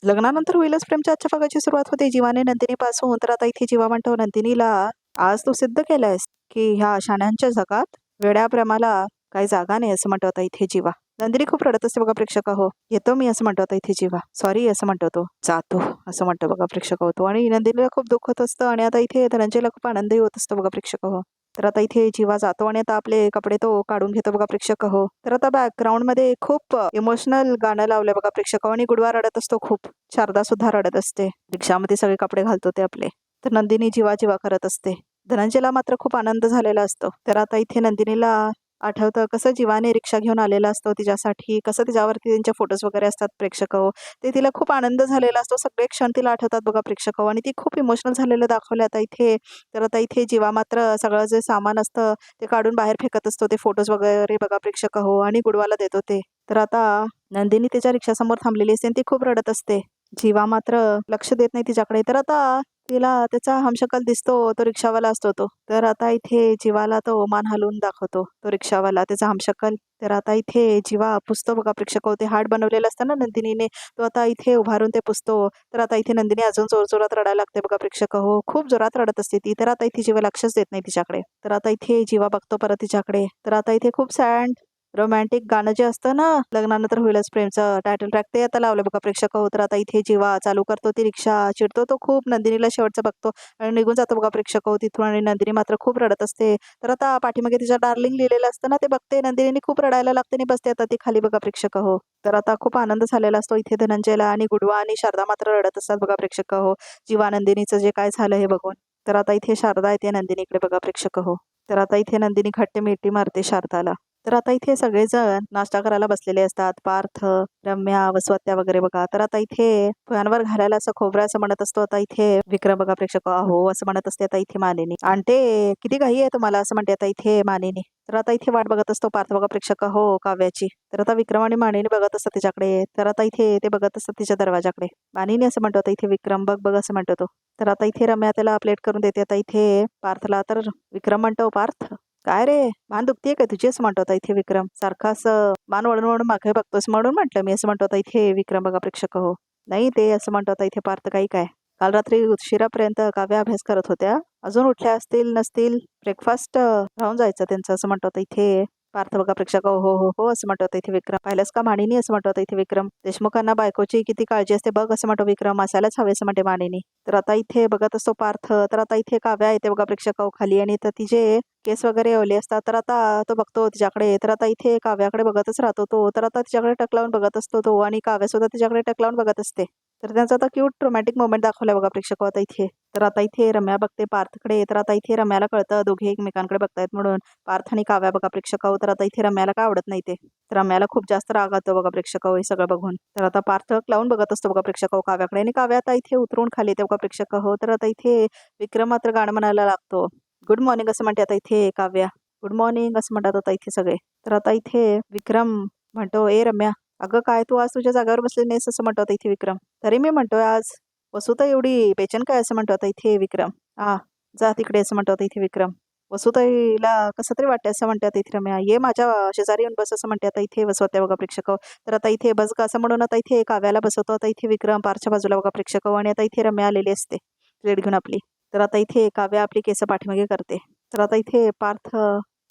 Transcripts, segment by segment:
लग्नानंतर होईलच प्रेमच्या आजच्या भागाची सुरुवात होते जीवाने नंदिनीपासून. तर आता इथे जीवा म्हणतो नंदिनीला, आज तू सिद्ध केलंयस की ह्या शाण्यांच्या जगात वेड्या प्रेमाला काही जागा नाही असं म्हणतो आता इथे जीवा. नंदिनी खूप रडत असते बघा प्रेक्षक हो. येतो मी असं म्हणतो आता इथे जीवा. सॉरी असं म्हणतो तो. जातो असं म्हणतो बघा प्रेक्षक होतो. आणि नंदिनीला खूप दुःख होत असतं आणि आता इथे धनंजयला खूप आनंदही होत असतो बघा प्रेक्षक हो. तर आता इथे जीवा जातो आणि आता आपले कपडे तो काढून घेतो बघा प्रेक्षक हो. तर आता बॅकग्राऊंड मध्ये खूप इमोशनल गाणं लावलंय बघा प्रेक्षक आणि गुडवा रडत असतो खूप. शारदा सुद्धा रडत असते. रिक्षामध्ये सगळे कपडे घालतो ते आपले. तर नंदिनी जीवा जीवा करत असते. धनंजयला मात्र खूप आनंद झालेला असतो. तर आता इथे नंदिनीला आठवतं कसं जीवाने रिक्षा घेऊन आलेला असतो तिच्यासाठी, कसं तिच्यावरती त्यांचे फोटोज वगैरे असतात प्रेक्षक हो. ते तिला खूप आनंद झालेला असतो. सगळे क्षण तिला आठवतात बघा प्रेक्षक हो. आणि ती खूप इमोशनल झालेलं दाखवलं आता इथे. तर आता इथे जीवा मात्र सगळं जे सामान असतं ते काढून बाहेर फेकत असतो. ते फोटोज वगैरे बघा प्रेक्षक हो आणि गुडवाला देतो ते. तर आता नंदिनी तिच्या रिक्षासमोर थांबलेली असते आणि ती खूप रडत असते. जीवा मात्र लक्ष देत नाही तिच्याकडे. तर आता तिला त्याचा हमशक्ल दिसतो, तो रिक्षावाला असतो तो. तर आता इथे जीवाला तो मान हलवून दाखवतो तो रिक्षावाला त्याचा हमशक्ल. तर आता इथे जीवा पुसतो बघा प्रेक्षक हो. ते हार्ट बनवलेलं असतं ना नंदिनीने, तो आता इथे उभारून ते पुसतो. तर आता इथे नंदिनी अजून जोरजोरात रडायला लागते बघा प्रेक्षक हो. खूप जोरात रडत असते ती. तर आता इथे जीवा लक्षच देत नाही तिच्याकडे. तर आता इथे जीवा बघतो परत तिच्याकडे. तर आता इथे खूप सॅड रोमॅन्टिक गाणं जे असतं ना लग्नानंतर होईलच प्रेमचं टायटल ट्रॅक, ते आता लावलं बघा प्रेक्षक हो. तर आता इथे जीवा चालू करतो ती रिक्षा, चिडतो तो खूप, नंदिनीला शेवटचं बघतो आणि निघून जातो बघा प्रेक्षक हो तिथून. आणि नंदिनी मात्र खूप रडत असते. तर आता पाठीमागे तिच्या डार्लिंग लिहिलेलं असतं ना ते बघते नंदिनी, खूप रडायला लागते आणि बसते आता ती खाली बघा प्रेक्षक हो. तर आता खूप आनंद झालेला असतो इथे धनंजयला. आणि गुडवा आणि शारदा मात्र रडत असतात बघा प्रेक्षक हो. जीवा नंदिनीचं जे काय झालं हे बघून. तर आता इथे शारदा येते नंदिनीकडे बघा प्रेक्षक हो. तर आता इथे नंदिनी घट्ट मिठी मारते शारदाला. तर आता इथे सगळेजण नाश्ता करायला बसलेले असतात. पार्थ, रम्या, वसवत्या वगैरे बघा. तर आता इथे फळांवर घालायला असं खोबरं असं म्हणत असतो आता इथे विक्रम बघा प्रेक्षक. अहो असं म्हणत असते आता इथे मानिनी. आणते किती घाई आहे तुम्हाला असं म्हणते आता इथे मानिनी. तर आता इथे वाट बघत असतो पार्थ बघा प्रेक्षक हो काव्याची. तर आता विक्रम आणि मानिनी बघत असतात तिच्याकडे. तर आता इथे ते बघत असतात तिच्या दरवाजाकडे. मानिनी असं म्हणतो आता इथे विक्रम बघ बघ असं म्हणतो तो. तर आता इथे रम्या त्याला प्लेट करून देते आता इथे पार्थला. तर विक्रम म्हणतो, पार्थ काय रे मान दुखतीये का तुझी असं म्हणतो आता इथे विक्रम. सारखा असं मान वळून वळून मागे बघतोस म्हणून म्हटलं मी असं म्हणतो आता इथे विक्रम बघा प्रेक्षक हो. नाही ते असं म्हणतो आता इथे पार्थ काही काय. काल रात्री उशिरापर्यंत काव्या अभ्यास करत होत्या. अजून उठल्या असतील नसतील, ब्रेकफास्ट राहून जायचं त्यांचं असं म्हणतो आता इथे पार्थ बघा प्रेक्षक हो हो हो हो असं म्हणतो आता इथे विक्रम. पाहिलंस का मानिनी असं म्हणतो आता इथे विक्रम. देशमुखांना बायकोची किती काळजी असते बघ असं म्हणतो विक्रम. असायलाच हवे असं म्हणते मानिनी. तर आता इथे बघत असतो पार्थ. तर आता इथे काव्या येते बघा प्रेक्षक हो खाली. आणि तर तिचे केस वगैरे ओले असतात. तर आता तो बघतो तिच्याकडे. तर आता इथे काव्याकडे बघतच राहतो तो. तर आता तिच्याकडे टक लावून बघत असतो तो आणि काव्या सुद्धा तिच्याकडे टक लावून बघत असते. तर त्यांचा आता क्यूट रोमॅन्टिक मोमेंट दाखवलाय बघा प्रेक्षक आता इथे. तर आता इथे रम्या बघते पार्थकडे. तर आता इथे रम्याला कळतं दोघे एकमेकांकडे बघतायत म्हणून, पार्थ आणि काव्या बघा प्रेक्षक. तर आता इथे रम्याला काय आवडत नाही ते. तर रम्याला खूप जास्त राग येतो बघा प्रेक्षक हे सगळं बघून. तर आता पार्थ लावून बघत असतो बघा प्रेक्षक काव्याकडे. आणि काव्या आता इथे उतरून खाली येते बघा प्रेक्षक हो. तर आता इथे विक्रम मात्र गाणं म्हणायला लागतो. गुड मॉर्निंग असं म्हणते आता इथे काव्या. गुड मॉर्निंग असं म्हणतात आता इथे सगळे. तर आता इथे विक्रम म्हणतो, ए रम्या अगं काय तू आज तुझ्या जागेवर बसली नाहीस असं म्हणतो आता इथे विक्रम. तरी मी म्हणतोय आज वसुता एवढी बेचैन काय असं म्हणतो आता इथे विक्रम. हा जा तिकडे असं म्हणतो आता इथे विक्रम. वसुताईला कसं तरी वाटतं असं म्हणते आता इथे रम्या. ये माझ्या शेजारी येऊन बस असं म्हणते आता इथे वसवत्या बघा प्रेक्षक. तर आता इथे बस का असं म्हणून आता इथे काव्याला बसवतो आता इथे विक्रम पारच्या बाजूला बघा प्रेक्षक. आणि आता इथे रम्या आलेली असते प्लेट घेऊन आपली. तर आता इथे काव्या आपली केस पाठीमागे करते. तर आता इथे पार्थ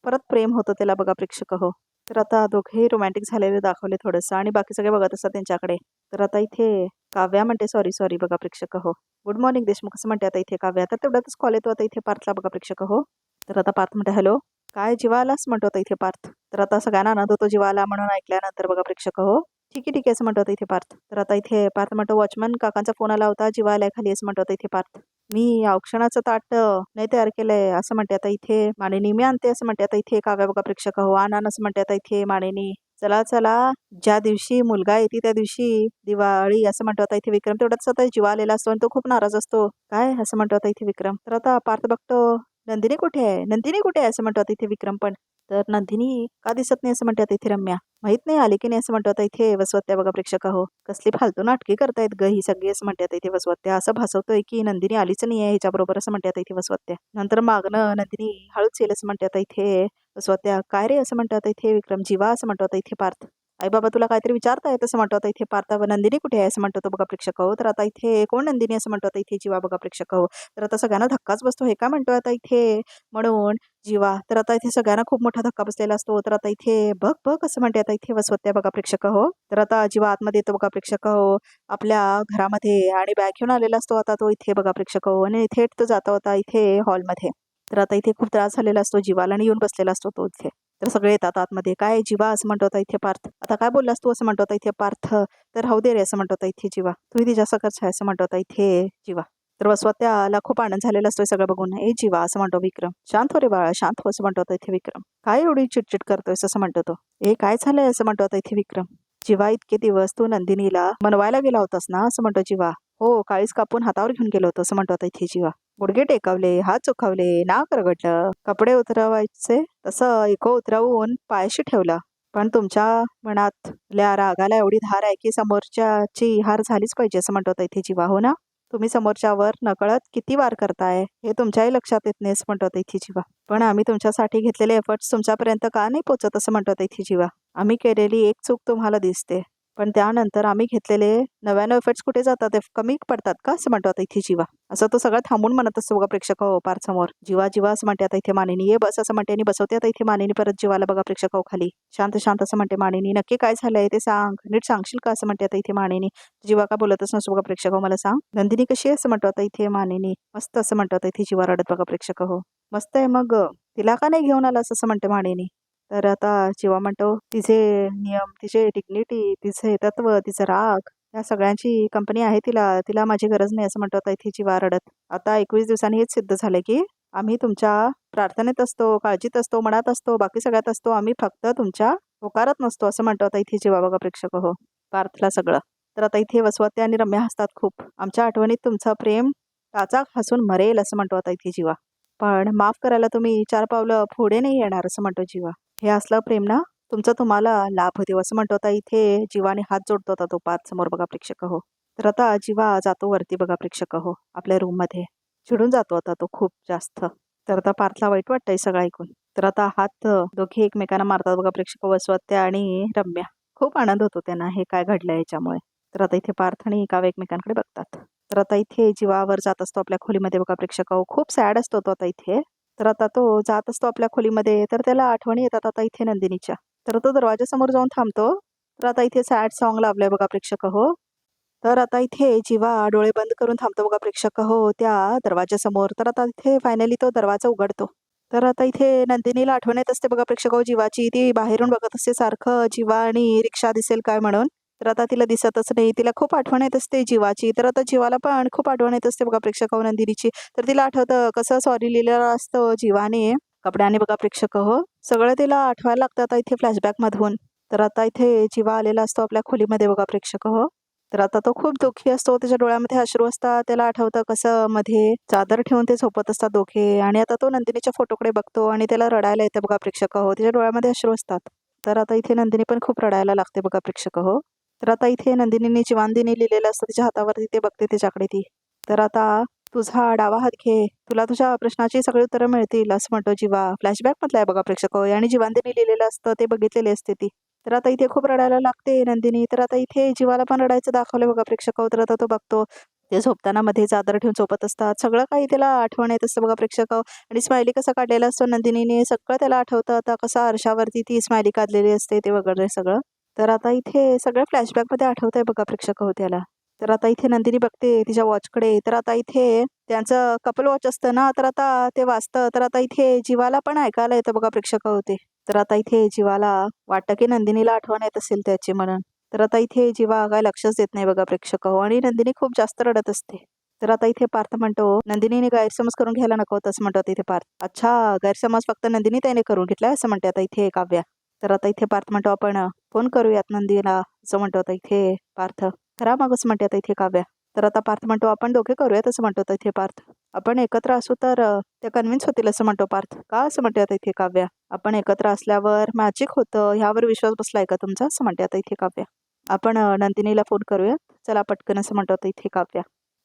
परत प्रेम होतं त्याला बघा प्रेक्षक हो. तर आता दोघेही रोमॅन्टिक झालेले दाखवले थोडंसं आणि बाकी सगळे बघत असतात त्यांच्याकडे. तर आता इथे काव्या म्हणते सॉरी सॉरी बघा प्रेक्षक हो. गुड मॉर्निंग देशमुख असं म्हणते आता इथे काव्या. तर तेवढ्यातच कॉल येतो आता इथे पार्थला बघा प्रेक्षक हो. तर आता पार्थ म्हणते हॅलो काय जीवा आलास म्हणतो आता इथे पार्थ. तर आता सगळ्यांना आनंद होतो जीवा आला म्हणून ऐकल्यानंतर बघा प्रेक्षक हो. ठीक आहे असं म्हणतो आता इथे पार्थ. तर आता इथे पार्थ म्हणतो वॉचमन काकांचा फोन आला होता जीवा आलाय खाली असं म्हणतो आता इथे पार्थ. मी औक्षणाचं ताट नाही तयार केलंय असं म्हणते आता इथे मानिनी. मी आणते असं म्हणते आता इथे काव्या बघा प्रेक्षक हो. आण असं म्हणते आता इथे मानिनी. चला चला ज्या दिवशी मुलगा येते त्या दिवशी दिवाळी असं म्हणतो आता इथे विक्रम. तेवढाच आता जीवा आलेला असतो आणि तो खूप नाराज असतो. काय असं म्हणतो आता इथे विक्रम. तर आता पार्थ बघतो नंदिनी कुठे आहे नंदिनी कुठे आहे असं म्हणतो आता इथे विक्रम पण. तर नंदिनी का दिसत नाही असं म्हणते आता इथे रम्या. माहित नाही आली की नाही असं म्हणतो आता इथे वसवत्या बघा प्रेक्षक हो. कसली फालतू नाटकी करतायत ग ही सगळी असं म्हणते आता इथे वसवत्या. असं भासवतोय की नंदिनी आलीच नाही आहे ह्याच्याबरोबर असं म्हणते आता इथे वसवत्या. नंतर मागणं नंदिनी हळूच येईल असं म्हणते आता इथे वसवत्या. काय रे असं म्हणतो आता इथे विक्रम. जीवा असं म्हणतो आता इथे पार्थ. आई बाबा तुला काहीतरी विचारतायत असं म्हणतो आता इथे पार्थ. नंदिनी कुठे आहे असं म्हणतो तो बघा प्रेक्षक हो. तर आता इथे कोण नंदिनी असं म्हणतो आता इथे जीवा बघा प्रेक्षक हो. तर आता सगळ्यांना धक्काच बसतो, हे काय म्हणतोय आता इथे म्हणून जीवा. तर आता इथे सगळ्यांना खूप मोठा धक्का बसलेला असतो. तर आता इथे बघ बघ असं म्हणते आता इथे वसवत्या बघा प्रेक्षक हो. तर आता जीवा आतमध्ये येतो बघा प्रेक्षक हो आपल्या घरामध्ये आणि बॅग घेऊन आलेला असतो आता तो इथे बघा प्रेक्षक हो. आणि थेट तो जातो होता इथे हॉलमध्ये. तर आता इथे खूप त्रास झालेला असतो जीवाला आणि येऊन बसलेला असतो तो इथे. तर सगळे येतात आतमध्ये. काय जीवा असं म्हणतो होता इथे पार्थ. आता काय बोललास तू असं म्हणतो होता इथे पार्थ. तर राहू दे रे असं म्हणतो होता इथे जीवा. तू तिच्या सकच आहे असं म्हणतो होता इथे जीवा. तर वसवत्याला खूप आनंद झालेला असतोय सगळं बघून. ए जीवा असं म्हणतो विक्रम. शांत हो रे बाळा, शांत हो असं म्हणतो होता इथे विक्रम. काय एवढी चिडचिड करतोयस असं म्हणतो तो. ए काय झालंय असं म्हणतो होता इथे विक्रम. जीवा इतके दिवस तू नंदिनीला मनवायला गेला होतास ना असं म्हणतो जीवा. हो काळीच कापून हातावर घेऊन गेलो होतो असं म्हणतो आता इथे जीवा. गुडघे टेकवले, हात चुकवले, नाक रगडलं, कपडे उतरवायचे तसं इको उतरवून पायाशी ठेवला. पण तुमच्या मनातल्या रागाला एवढी धार आहे की समोरच्याची हार झालीच पाहिजे असं म्हणतो आता इथे जीवा. हो ना, तुम्ही समोरच्यावर नकळत किती वार करताय हे तुमच्याही लक्षात येत नाही असं म्हणतो आता इथे जीवा. पण आम्ही तुमच्यासाठी घेतलेले एफर्ट्स तुमच्यापर्यंत का नाही पोहोचत असं म्हणतो आता इथे जीवा. आम्ही केलेली एक चूक तुम्हाला दिसते, पण त्यानंतर आम्ही घेतलेले नव्यानं एफर्ट्स कुठे जातात, ते कमी पडतात का असं म्हणतो आता इथे जीवा. असं तो सगळं थांबून म्हणत असतो बघा प्रेक्षक हो पार समोर. जीवा जीवा असं म्हणते आता इथे मानिनी. ये बस असं म्हणते आणि बसवते आता इथे मानिनी परत जीवाला बघा प्रेक्षक हो खाली. शांत शांत असं म्हणते मानिनी. नक्की काय झालंय ते सांग, नीट सांगशील का असं म्हणते आता इथे मानिनी. जीवा का बोलतच नसतो बघा प्रेक्षक हो, मला सांग नंदिनी कशी आहे असं म्हणतो आता इथे मानिनी. मस्त असं म्हणतो आता इथे जीवा रडत बघा प्रेक्षक हो. मस्त आहे मग तिला का नाही घेऊन आलास असं म्हणते मानिनी. तर आता जीवा म्हणतो तिचे नियम, तिचे डिग्निटी, तिचे तत्व, तिचं राग या सगळ्यांची कंपनी आहे तिला, तिला माझी गरज नाही असं म्हणतो आता इथे जीवा रडत. आता 21 दिवसांनी हेच सिद्ध झालं की आम्ही तुमच्या प्रार्थनेत असतो, काळजीत असतो, मनात असतो, बाकी सगळ्यात असतो, आम्ही फक्त तुमच्या होकारात नसतो असं म्हणतो आता इथे जीवा बघा प्रेक्षक हो पार्थला सगळं. तर आता इथे वसवत्या आणि रम्या हसतात खूप. आमच्या आठवणीत तुमचं प्रेम टाचा हसून मरेल असं म्हणतो आता इथे जीवा. पण माफ करायला तुम्ही 4 पावलं पुढे नाही येणार असं म्हणतो जीवा. हे असलं प्रेम ना तुमचा तुम्हाला लाभ देव असं म्हणतो आता इथे जीवाने हात जोडतो होता तो पाच समोर बघा प्रेक्षक हो. तर आता जीवा जातो वरती बघा प्रेक्षक हो आपल्या रूम मध्ये. चिडून जातो आता तो खूप जास्त. तर आता पार्थला वाईट वाटतंय सगळं ऐकून. तर आता हात दोघे एकमेकांना मारतात बघा प्रेक्षक वसवत्या आणि रम्या. खूप आनंद होतो त्यांना हे काय घडलं याच्यामुळे. तर आता इथे पार्थ आणि काव्य एकमेकांकडे बघतात. तर आता इथे जीवावर जात असतो आपल्या खोलीमध्ये बघा प्रेक्षक हो. खूप सॅड असतो तो आता इथे. तर आता तो जात असतो आपल्या खोलीमध्ये. तर त्याला आठवणी येतात आता इथे नंदिनीच्या. तर तो दरवाजासमोर जाऊन थांबतो. तर आता इथे सॅड सॉन्ग लावलंय बघा प्रेक्षक हो. तर आता इथे जीवा डोळे बंद करून थांबतो बघा प्रेक्षक हो त्या दरवाजासमोर. तर आता इथे फायनली तो दरवाजा उघडतो. तर आता इथे नंदिनीला आठवण येत असते बघा प्रेक्षक हो जीवाची. ती बाहेरून बघत असते सारखं जीवा आणि रिक्षा दिसेल काय म्हणून. तर आता तिला दिसतच नाही. तिला खूप आठवण येत असते जीवाची. तर आता जीवाला पण खूप आठवण येत असते बघा प्रेक्षक हो नंदिनीची. तर तिला आठवतं कसं सॉरी लिहिलेलं असतं जीवाने कपड्याने बघा प्रेक्षक हो. सगळं तिला आठवायला लागतं आता इथे फ्लॅशबॅक मधून. तर आता इथे जीवा आलेला असतो आपल्या खोलीमध्ये बघा प्रेक्षक हो. तर आता तो खूप दुःखी असतो. त्याच्या डोळ्यामध्ये अश्रू असतात. त्याला आठवतं कसं मध्ये चादर ठेवून ते झोपत असतात दोघे. आणि आता तो नंदिनीच्या फोटोकडे बघतो आणि त्याला रडायला येतं बघा प्रेक्षक हो. तिच्या डोळ्यामध्ये अश्रू असतात. तर आता इथे नंदिनी पण खूप रडायला लागते बघा प्रेक्षक हो. तर आता इथे नंदिनीने जीवांदिनी लिहिलेलं असतं तिच्या हातावरती. ते बघते त्याच्याकडे ती. तर आता तुझा डावा हात घे, तुला तुझ्या प्रश्नाची सगळी उत्तरं मिळतील असं म्हणतो जीवा. फ्लॅशबॅक मधला आहे बघा प्रेक्षक हो. आणि जीवांदिनी लिहिलेलं असतं ते बघितलेले असते ती. तर आता इथे खूप रडायला लागते नंदिनी. तर आता इथे जीवाला पण रडायचं दाखवलं बघा प्रेक्षक हो. तर आता तो बघतो ते झोपताना मध्ये चादर ठेवून झोपत असतात. सगळं काही त्याला आठवण येत असतं बघा प्रेक्षक हो. आणि स्माइली कसा काढलेला असतो नंदिनीने सगळं त्याला आठवतं. आता कसा आरशावरती ती स्माइली काढलेली असते ते वगैरे सगळं. तर आता इथे सगळं फ्लॅशबॅक मध्ये आठवतंय बघा प्रेक्षक हो त्याला. तर आता इथे नंदिनी बघते तिच्या वॉचकडे. तर आता इथे त्यांचं कपल वॉच असतं ना, तर आता ते वाजतं. तर आता इथे जीवाला पण ऐकायला येतं बघा प्रेक्षक होते. तर आता इथे जीवाला वाटतं की नंदिनीला आठवण येत असेल त्याची म्हणून. तर आता इथे जीवा काय लक्षच देत नाही बघा प्रेक्षक हो. आणि नंदिनी खूप जास्त रडत असते. तर आता इथे पार्थ म्हणतो नंदिनीने गैरसमज करून घ्यायला नको होतं असं म्हणतात इथे पार्थ. अच्छा गैरसमज फक्त नंदिनी त्याने करून घेतलाय असं म्हणते आता इथे काव्या. तर आता इथे पार्थ म्हणतो आपण फोन करूयात नंदीला असं म्हणतो आता इथे पार्थ. खरा मग असं म्हणते आता इथे काव्या. तर आता पार्थ म्हणतो आपण दोघे करूयात असं म्हणतो आता इथे पार्थ. आपण एकत्र असू तर ते कन्व्हिन्स होतील असं म्हणतो पार्थ. का असं म्हणते आता इथे काव्या. आपण एकत्र असल्यावर मॅजिक होतं ह्यावर विश्वास बसलाय का तुमचा असं म्हणते आता इथे काव्या. आपण नंदिनीला फोन करूयात चला पटकन असं म्हणतो आता इथे काव्या.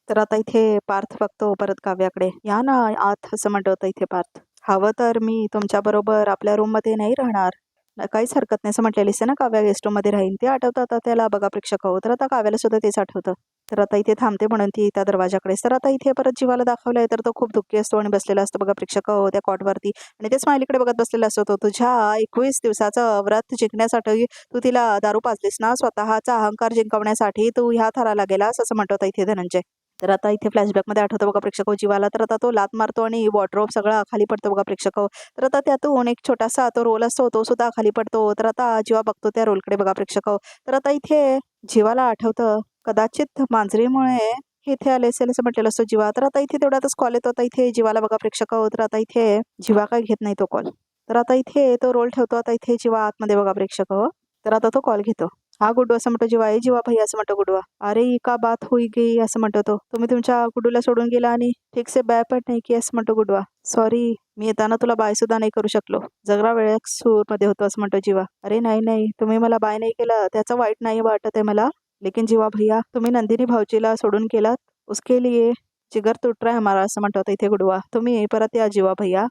तर आता इथे पार्थ बघतो परत काव्याकडे. या ना आत असं म्हणतो आता इथे पार्थ. हवं तर मी तुमच्या बरोबर आपल्या रूम मध्ये नाही राहणार, काहीच हरकत नाही असं म्हटलेलीस आहे ना, काव्या गेस्ट मध्ये राहील ते आठवतं आता त्याला बघा प्रेक्षक हो. तर आता काव्याला सुद्धा तेच आठवतं. तर आता इथे थांबते म्हणून ती त्या दरवाजाकडे. तर आता इथे परत जीवाला दाखवलंय तर तो खूप दुःखी असतो आणि बसलेला असतो बघा प्रेक्षक हो त्या कॉटवरती आणि ते स्माइलीकडे बघत बसलेला असतो. तो तुझ्या 21 दिवसाचं व्रत जिंकण्यासाठी तू तिला दारू पाजलीस ना, स्वतःचा अहंकार जिंकवण्यासाठी तू ह्या थराला गेलास असं म्हणतो इथे धनंजय. तर आता इथे फ्लॅशबॅकमध्ये आठवतं बघा प्रेक्षक हो जीवाला. तर आता तो लात मारतो आणि वॉर्डरोब सगळा खाली पडतो बघा प्रेक्षक हो. तर आता त्यातून एक छोटासा तो रोल असतो तो सुद्धा खाली पडतो. तर आता जीवा बघतो त्या रोलकडे बघा प्रेक्षक हो. तर आता इथे जीवाला आठवतं कदाचित मांजरीमुळे हे इथे आले असेल असं म्हटलेलं असतो जीवा. तर आता इथे तेवढ्यातच कॉल येतो आता इथे जीवाला बघा प्रेक्षक हो. तर आता इथे जीवा काय घेत नाही तो कॉल. तर आता इथे तो रोल ठेवतो आता इथे जीवा आतमध्ये बघा प्रेक्षक हो. तर आता तो कॉल घेतो. हा गुड्डू असं म्हणतो जीवा. ए जीवा भाई असं म्हणतो गुडवा. अरे ही का बात हुई गई असं म्हणतो तो. तुम्ही तुमच्या गुड्डूला सोडून गेला आणि ठीक से बाय पण नाही की असं म्हणतो गुडवा. सॉरी मी येताना तुला बाय सुद्धा नाही करू शकलो. जगरा वेळ सूरमध्ये होतो असं म्हणतो जीवा. अरे नाही नाही तुम्ही मला बाय नाही केलं त्याचं वाईट नाही वाटत आहे मला. लेकिन जीवा भैया तुम्ही नंदिनी भाऊजीला सोडून गेलात उसके लिए जिगर तुट रहा है हमारा असं म्हणतो आता इथे गुडवा. तुम्ही परत या जीवा भैया.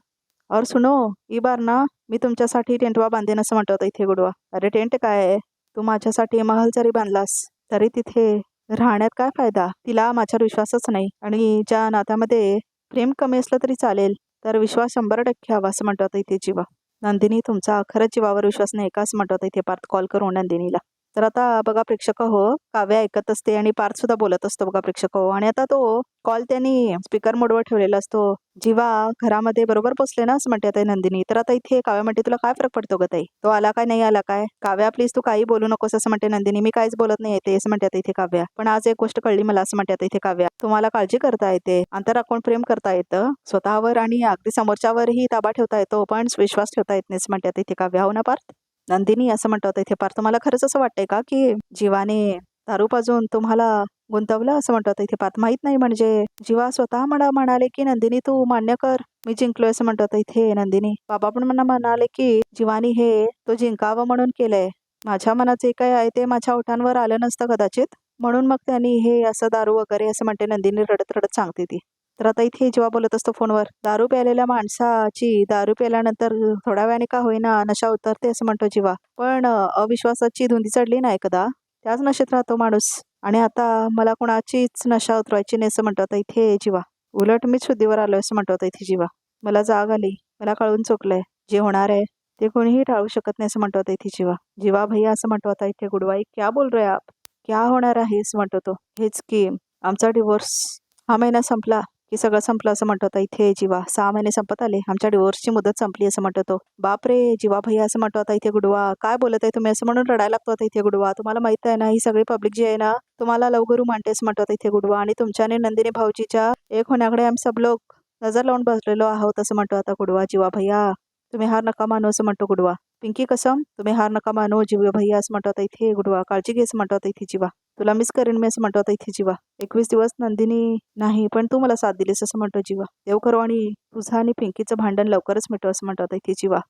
और सुनो ई बार ना मी तुमच्यासाठी टेंटवा बांधेन असं म्हणतो आता इथे गुडवा. अरे टेंट काय आहे तू माझ्यासाठी महल जरी बांधलास तरी तिथे राहण्यात काय फायदा. तिला माझ्यावर विश्वासच नाही आणि ज्या नात्यामध्ये प्रेम कमी असलं तरी चालेल तर विश्वास 100% हवा असं म्हणतो आता इथे जीवा. नंदिनी तुमचा खरंच जीवावर विश्वास नाही का असं म्हणतो आता इथे पार्थ कॉल करून नंदिनीला. तर आता बघा प्रेक्षक हो काव्या ऐकत असते आणि पार्थ सुद्धा बोलत असतो बघा प्रेक्षक हो. आणि आता तो कॉल त्यांनी स्पीकर मोडवर ठेवलेला असतो. जीवा घरामध्ये बरोबर पोचले ना असं म्हणते आता नंदिनी. तर आता इथे काव्या म्हणते तुला काय फरक पडतो ग ताई तो आला काय नाही आला काय. काव्या प्लीज तू काही बोलू नकोस असं म्हणते नंदिनी. मी काहीच बोलत नाही येते असं म्हणते आता इथे काव्या. पण आज एक गोष्ट कळली मला असं म्हणते आता इथे काव्या. तुम्हाला काळजी करता येते अंतराकोण प्रेम करता येतं स्वतःवर आणि अगदी समोरच्यावरही ताबा ठेवता येतो पण विश्वास ठेवता येत नाही असं म्हणते आता इथे काव्या. हो ना पार्थ. नंदिनी असं म्हणतो आता इथे पार्थ. तुम्हाला खरंच असं वाटतंय का की जीवाने दारू पाजून तुम्हाला गुंतवलं असं म्हणतो आता इथे पार्थ. माहित नाही म्हणजे जीवा स्वतः म्हणाले की नंदिनी तू मान्य कर मी जिंकलोय असं म्हणतो आता इथे नंदिनी. बाबा पण मला म्हणाले की जीवानी हे तो जिंकावं म्हणून केलंय. माझ्या मनात जे काय आहे ते माझ्या ओठांवर आलं नसतं कदाचित म्हणून मग त्यांनी हे असं दारू वगैरे असं म्हणते नंदिनी रडत रडत सांगते ती. तर आता इथे जेव्हा बोलत असतो फोनवर दारू प्यायलेल्या माणसाची दारू प्यायल्यानंतर थोड्या वेळाने का होईना नशा उतरते असं म्हणतो जीवा. पण अविश्वासाची धुंदी चढली नाही कदा त्याच नशेत राहतो माणूस. आणि आता मला कोणाचीच नशा उतरवायची नाही असं म्हणतो आता इथे जीवा. उलट मीच शुद्धीवर आलोय असं म्हणतो आता इथे जीवा. मला जाग आली मला कळून चुकलंय जे होणार आहे ते कोणीही टाळू शकत नाही असं म्हणतो आता इथे जीवा. जीवा भैया असं म्हणतो आता इथे गुडवाई. क्या बोल रहे आप क्या होणार आहे असं म्हणतो तो. हेच की आमचा डिवोर्स हा महिना संपला की सगळं संपलं असं म्हणतो आता इथे जीवा. 6 महिने संपत आले आमच्या डिवोर्सची मुदत संपली असं म्हणतो तो. बापरे जीवा भैया असं म्हणतो आता इथे गुडवा. काय बोलत आहे तुम्ही असं म्हणून रडायला लागतो आता इथे गुडवा. तुम्हाला माहित आहे ना ही सगळी पब्लिक जी आहे ना तुम्हाला लवकरू मानते असं म्हणतो आता इथे गुडवा. आणि तुमच्याने नंदिनी भाऊजीच्या एक होण्याकडे आम्ही सब लोक नजर लावून बसलेलो आहोत असं म्हणतो आता गुडवा. जीवा भैया तुम्ही हार नका मानू असं म्हणतो गुडवा. पिंकी कसम तुम्ही हार नका मानू जीवा भैया असं म्हणतो आता इथे गुडवा. काळजी घे असं म्हणतो आता इथे जीवा. तुला मिस करेन मी असं म्हणतो आता इथे जीवा. 21 दिवस नंदिनी नाही पण तू मला साथ दिलीस असं म्हणतो जीवा. देव करो आणि तुझं आणि पिंकीचं भांडण लवकरच मिटव असं म्हणतो आता इथे जीवा.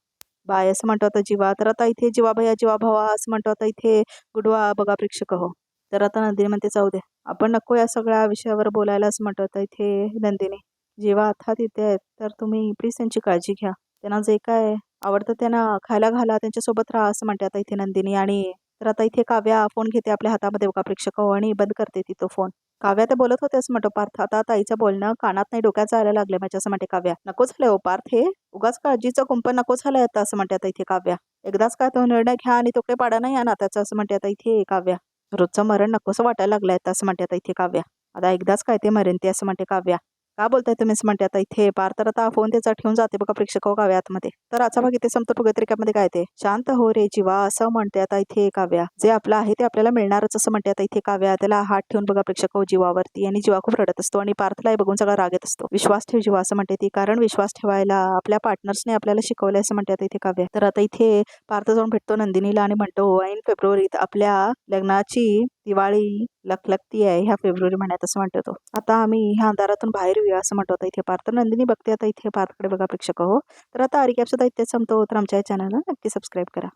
बाय असं म्हणतो आता जीवा. तर आता इथे जीवा भैया जीवा भावा असं म्हणतो आता इथे गुडवा बघा प्रेक्षक हो. तर आता नंदिनी म्हणते जाऊ दे आपण नको या सगळ्या विषयावर बोलायला असं म्हणतो आता इथे नंदिनी. जेव्हा अर्थात इथे आहेत तर तुम्ही प्लीज त्यांची काळजी घ्या. त्यांना जे काय आवडतं त्यांना खायला घाला त्यांच्यासोबत राहा असं म्हणते आता इथे नंदिनी. आणि तर आता इथे काव्या फोन घेते आपल्या हातामध्ये बघा प्रेक्षक हो आणि बंद करते ती तो फोन. काव्या ते बोलत होते असं म्हणतो पार्थ. आता ताईचं बोलणं कानात नाही डोक्यात जायला लागले माझ्या असं म्हणते काव्या. नको झालंय हो पार्थ हे उगाच काळजीचं कुंपण नको झालंय आता असं म्हणते आता इथे काव्या. एकदाच काय तो निर्णय घ्या आणि तोकडे पाडा नाही या नात्याचं असं म्हणते आता इथे काव्या. रोजचं मरण नकोसं वाटायला लागलंय आता असं म्हणते आता इथे काव्या. आता एकदाच काय ते मरेन ते असं म्हणते काव्या. का बोलताय तुम्ही असं म्हणते आता इथे पार. तर आता फोन त्याचा ठेवून जाते बघा प्रेक्षक हो काव्या आतमध्ये. तर आजचा भाग इथे संपतो. पत्रिकामध्ये काय ते शांत हो रे जीवा असं म्हणते आता इथे काव्या. जे आपलं आहे ते आपल्याला मिळणारच असं म्हणते आता इथे काव्या. त्याला हात ठेवून बघा प्रेक्षक हो जीवावरती आणि जीवा खूप रडत असतो आणि पार्थलाही बघून सगळा राग येत असतो. विश्वास ठेव जीवा असं म्हणते ती कारण विश्वास ठेवायला आपल्या पार्टनर्सने आपल्याला शिकवलंय असं म्हणते आता इथे काव्या. तर आता इथे पार्थ जाऊन भेटतो नंदिनीला आणि म्हणतो ऐन फेब्रुवारीत आपल्या लग्नाची दिवाळी लखलखती आहे ह्या फेब्रुवारी महिन्यात असं म्हणतो तो. आता आम्ही ह्या अंधारातून बाहेर येऊया असं म्हणतो आता इथे पार्थ. नंदिनी बघते आता इथे पार्थकडे बघा प्रेक्षक हो. तर आता रिकॅप सुद्धा इथे संपतो. तर आमच्या चॅनलला नक्की सबस्क्राईब करा.